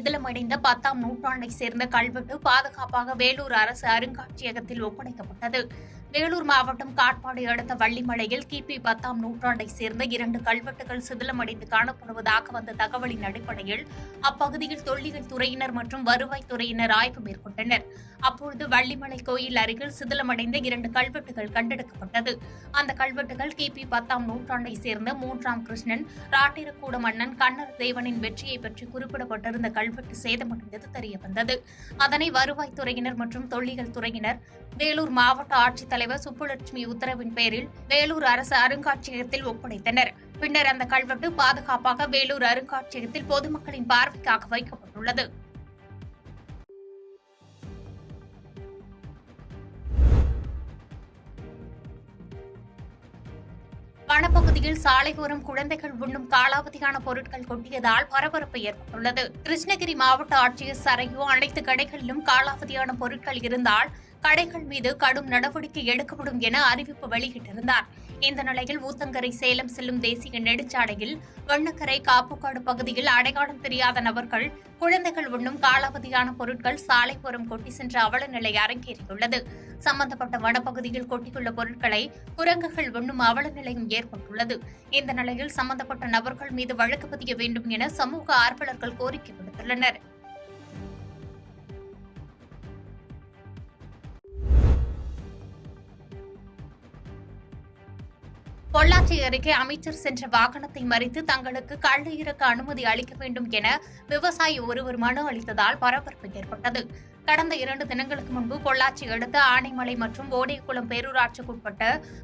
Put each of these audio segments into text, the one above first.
சிதிலமடைந்த 10ஆம் நூற்றாண்டை சேர்ந்த கல்வெட்டு பாதுகாப்பாக வேலூர் அரசு அருங்காட்சியகத்தில் ஒப்படைக்கப்பட்டது. வேலூர் மாவட்டம் காட்பாடி அடுத்த வள்ளிமலையில் கிபி 10ஆம் நூற்றாண்டை சேர்ந்த 2 கல்வெட்டுகள் சிதிலமடைந்து காணப்படுவதாக வந்த தகவலின் அடிப்படையில் அப்பகுதியில் தொல்லியல் துறையினர் மற்றும் வருவாய் துறையினர் ஆய்வு மேற்கொண்டனர். அப்பொழுது வள்ளிமலை கோயில் அருகில் சிதிலமடைந்த 2 கல்வெட்டுகள் கண்டெடுக்கப்பட்டது. அந்த கல்வெட்டுகள் கிபி 10ஆம் நூற்றாண்டை சேர்ந்த 3ஆம் கிருஷ்ணன் ராட்டிரக்கூட மன்னன் கண்ணர் தேவனின் வெற்றியை பற்றி குறிப்பிடப்பட்டிருந்த கல்வெட்டு சேதமடைந்தது தெரியவந்தது. அதனை வருவாய் துறையினர் மற்றும் தொல்லியல் துறையினர் வேலூர் மாவட்ட ஆட்சித்தலைவர் சுப்புலட்சுமி உத்தரவின் பேரில் வேலூர் அரசு அருங்காட்சியகத்தில் ஒப்படைத்தனர். பின்னர் அந்த கல்வெட்டு பாதுகாப்பாக வேலூர் அருங்காட்சியகத்தில் பொதுமக்களின் பார்வைக்காக வைக்கப்பட்டுள்ளது. வனப்பகுதியில் சாலையோரம் குழந்தைகள் உண்ணும் காலாவதியான பொருட்கள் கொட்டியதால் பரபரப்பு ஏற்பட்டுள்ளது. கிருஷ்ணகிரி மாவட்ட ஆட்சியர் சரையு அனைத்து கடைகளிலும் காலாவதியான பொருட்கள் இருந்தால் கடைகள் மீது கடும் நடவடிக்கை எடுக்கப்படும் என அறிவிப்பு வெளியிட்டிருந்தார். இந்த நிலையில் ஊத்தங்கரை சேலம் செல்லும் தேசிய நெடுஞ்சாலையில் வெண்ணக்கரை காப்புக்காடு பகுதியில் அடையாளம் தெரியாத நபர்கள் குழந்தைகள் உண்ணும் காலாவதியான பொருட்கள் சாலையோரம் கொட்டி சென்ற அவல நிலை அரங்கேறியுள்ளது. சம்பந்தப்பட்ட வனப்பகுதியில் கொட்டியுள்ள பொருட்களை குரங்குகள் உண்ணும் அவல நிலையும் ஏற்பட்டுள்ளது. இந்த நிலையில் சம்பந்தப்பட்ட நபர்கள் மீது வழக்கு பதிய வேண்டும் என சமூக ஆர்வலர்கள் கோரிக்கை விடுத்துள்ளனர். பொள்ளாச்சி அருகே அமைச்சர் சென்ற வாகனத்தை மறித்து தங்களுக்கு கள்ள இறக்க அனுமதி அளிக்க வேண்டும் என விவசாயி ஒருவர் மனு அளித்ததால் பரபரப்பு ஏற்பட்டது. கடந்த 2 தினங்களுக்கு முன்பு பொள்ளாச்சி அடுத்த ஆனைமலை மற்றும் ஓடையகுளம் பேரூராட்சிக்குட்பட்ட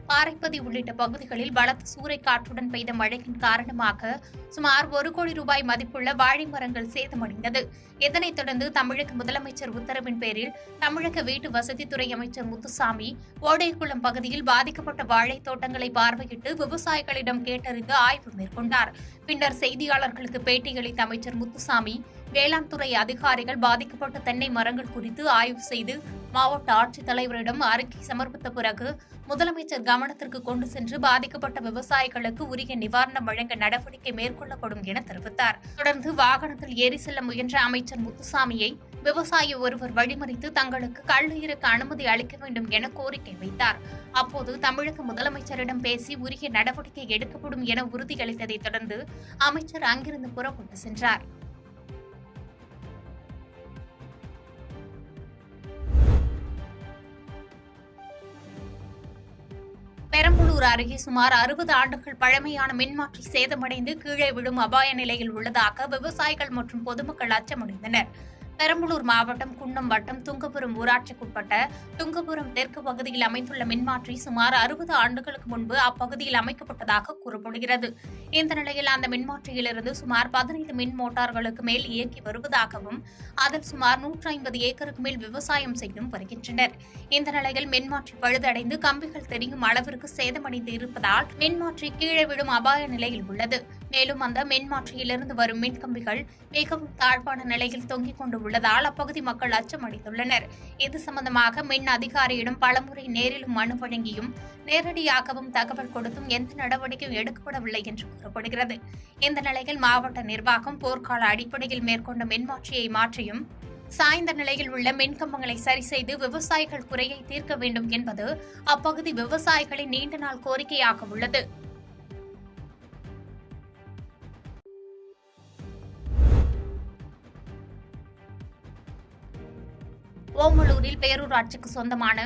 பாறைப்பதி உள்ளிட்ட பகுதிகளில் பலத்த சூறைக்காற்றுடன் பெய்த மழையின் காரணமாக சுமார் 1 கோடி ரூபாய் மதிப்புள்ள வாழை மரங்கள் சேதமடைந்தது. இதனைத் தொடர்ந்து தமிழக முதலமைச்சர் உத்தரவின் பேரில் தமிழக வீட்டு வசதித்துறை அமைச்சர் முத்துசாமி ஓடையகுளம் பகுதியில் பாதிக்கப்பட்ட வாழை தோட்டங்களை பார்வையிட்டு விவசாயிகளிடம் கேட்டறிந்து ஆய்வு மேற்கொண்டார். பின்னர் செய்தியாளர்களுக்கு பேட்டியளித்த அமைச்சர் முத்துசாமி வேளாண் துறை அதிகாரிகள் பாதிக்கப்பட்ட தென்னை மரங்கள் குறித்து ஆய்வு செய்து மாவட்ட ஆட்சித்தலைவரிடம் அறிக்கை சமர்ப்பித்த பிறகு முதலமைச்சர் கவனத்திற்கு கொண்டு சென்று பாதிக்கப்பட்ட விவசாயிகளுக்கு உரிய நிவாரணம் வழங்க நடவடிக்கை மேற்கொள்ளப்படும் என தெரிவித்தார். தொடர்ந்து வாகனத்தில் ஏறி செல்ல முயன்ற அமைச்சர் முத்துசாமியை விவசாயி ஒருவர் வழிமறித்து தங்களுக்கு கள்ள இறக்க அனுமதி அளிக்க வேண்டும் என கோரிக்கை வைத்தார். அப்போது தமிழக முதலமைச்சரிடம் பேசி உரிய நடவடிக்கை எடுக்கப்படும் என உறுதியளித்ததைத் தொடர்ந்து அமைச்சர் அங்கிருந்து புறப்பட்டு சென்றார். பெரம்பலூர் அருகே சுமார் 60 ஆண்டுகள் பழமையான மின்மாற்றி சேதமடைந்து கீழே விழும் அபாய நிலையில் உள்ளதாக விவசாயிகள் மற்றும் பொதுமக்கள் அச்சமடைந்தனர். பெரம்பலூர் மாவட்டம் குன்னம் வட்டம் துங்கபுரம் ஊராட்சிக்குட்பட்ட துங்கபுரம் தெற்கு பகுதியில் அமைந்துள்ள மின்மாற்றி சுமார் 60 ஆண்டுகளுக்கு முன்பு அப்பகுதியில் அமைக்கப்பட்டதாக கூறப்படுகிறது. இந்த நிலையில் அந்த மின்மாற்றியிலிருந்து சுமார் 15 மின் மோட்டார்களுக்கு மேல் இயக்கி வருவதாகவும் அதில் சுமார் 150 ஏக்கருக்கு மேல் விவசாயம் செய்தும் வருகின்றனர். இந்த நிலையில் மின்மாற்றி பழுதடைந்து கம்பிகள் தெரியும் அளவிற்கு சேதமடைந்து இருப்பதால் மின்மாற்றி கீழே விழும் அபாய நிலையில் உள்ளது. மேலும் அந்த மின்மாற்றியிலிருந்து வரும் மின்கம்பிகள் மிகவும் தாழ்வான நிலையில் தொங்கிக் கொண்டு உள்ளதால் அப்பகுதி மக்கள் அச்சமடைந்துள்ளனர். இது சம்பந்தமாக மின் அதிகாரியிடம் பலமுறை நேரிலும் மனு வழங்கியும் நேரடியாகவும் தகவல் கொடுத்தும் எந்த நடவடிக்கையும் எடுக்கப்படவில்லை என்று கூறப்படுகிறது. இந்த நிலையில் மாவட்ட நிர்வாகம் போர்க்கால அடிப்படையில் மேற்கொண்ட மின்மாற்றியை மாற்றியும் சாய்ந்த நிலையில் உள்ள மின்கம்பங்களை சரி செய்து விவசாயிகள் குறையை தீர்க்க வேண்டும் என்பது அப்பகுதி விவசாயிகளின் நீண்ட நாள் கோரிக்கையாக உள்ளது. ஓமலூரில் பேரூராட்சிக்கு சொந்தமான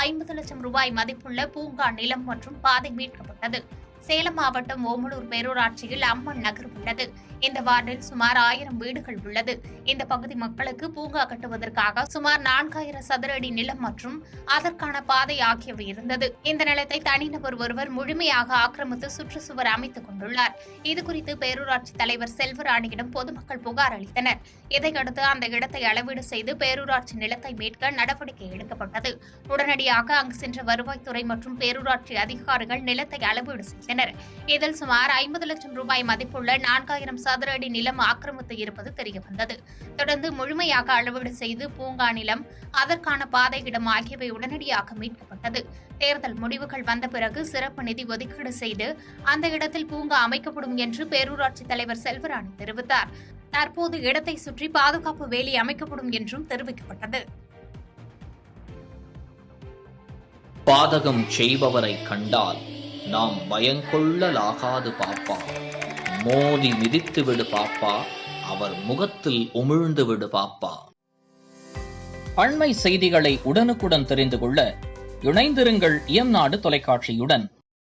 50 லட்சம் ரூபாய் மதிப்புள்ள பூங்கா நிலம் மற்றும் பாதை மீட்கப்பட்டது. சேலம் மாவட்டம் ஓமலூர் பேரூராட்சியில் அம்மன் நகர் உள்ளது. இந்த வார்டில் சுமார் 1000 வீடுகள் உள்ளது. இந்த பகுதி மக்களுக்கு பூங்கா கட்டுவதற்காக சுமார் 4000 சதுர அடி நிலம் மற்றும் அதற்கான பாதை ஆகியவை இருந்தது. இந்த நிலத்தை தனிநபர் ஒருவர் முழுமையாக ஆக்கிரமித்து சுற்றுச்சுவர் அமைத்துக் கொண்டுள்ளார். இதுகுறித்து பேரூராட்சி தலைவர் செல்வராணியிடம் பொதுமக்கள் புகார் அளித்தனர். இதையடுத்து அந்த இடத்தை அளவீடு செய்து பேரூராட்சி நிலத்தை மீட்க நடவடிக்கை எடுக்கப்பட்டது. உடனடியாக அங்கு சென்ற வருவாய்த்துறை மற்றும் பேரூராட்சி அதிகாரிகள் நிலத்தை அளவீடு செய்தனர். இதில் சுமார் 50 லட்சம் ரூபாய் மதிப்புள்ள 4000 சதுர அடி நிலம் ஆக்கிரமித்து இருப்பது தெரியவந்தது. தொடர்ந்து முழுமையாக அளவீடு செய்து பூங்கா நிலம், அதற்கான பாதை இடம் ஆகியவை உடனடியாக மீட்கப்பட்டது. தேர்தல் முடிவுகள் வந்த பிறகு சிறப்பு நிதி ஒதுக்கீடு செய்து அந்த இடத்தில் பூங்கா அமைக்கப்படும் என்று பேரூராட்சி தலைவர் செல்வராணி தெரிவித்தார். தற்போது இடத்தை சுற்றி பாதுகாப்பு வேலி அமைக்கப்படும் என்றும் தெரிவிக்கப்பட்டது. பாதகம் செய்பவரை கண்டால் நாம் பயங்கொள்ளலாகாது பாப்பா, மோதி மிதித்து விடு பாப்பா, அவர் முகத்தில் உமிழ்ந்து விடு பாப்பா. அண்மை செய்திகளை உடனுக்குடன் தெரிந்து கொள்ள இணைந்திருங்கள் இயம்நாடு தொலைக்காட்சியுடன்.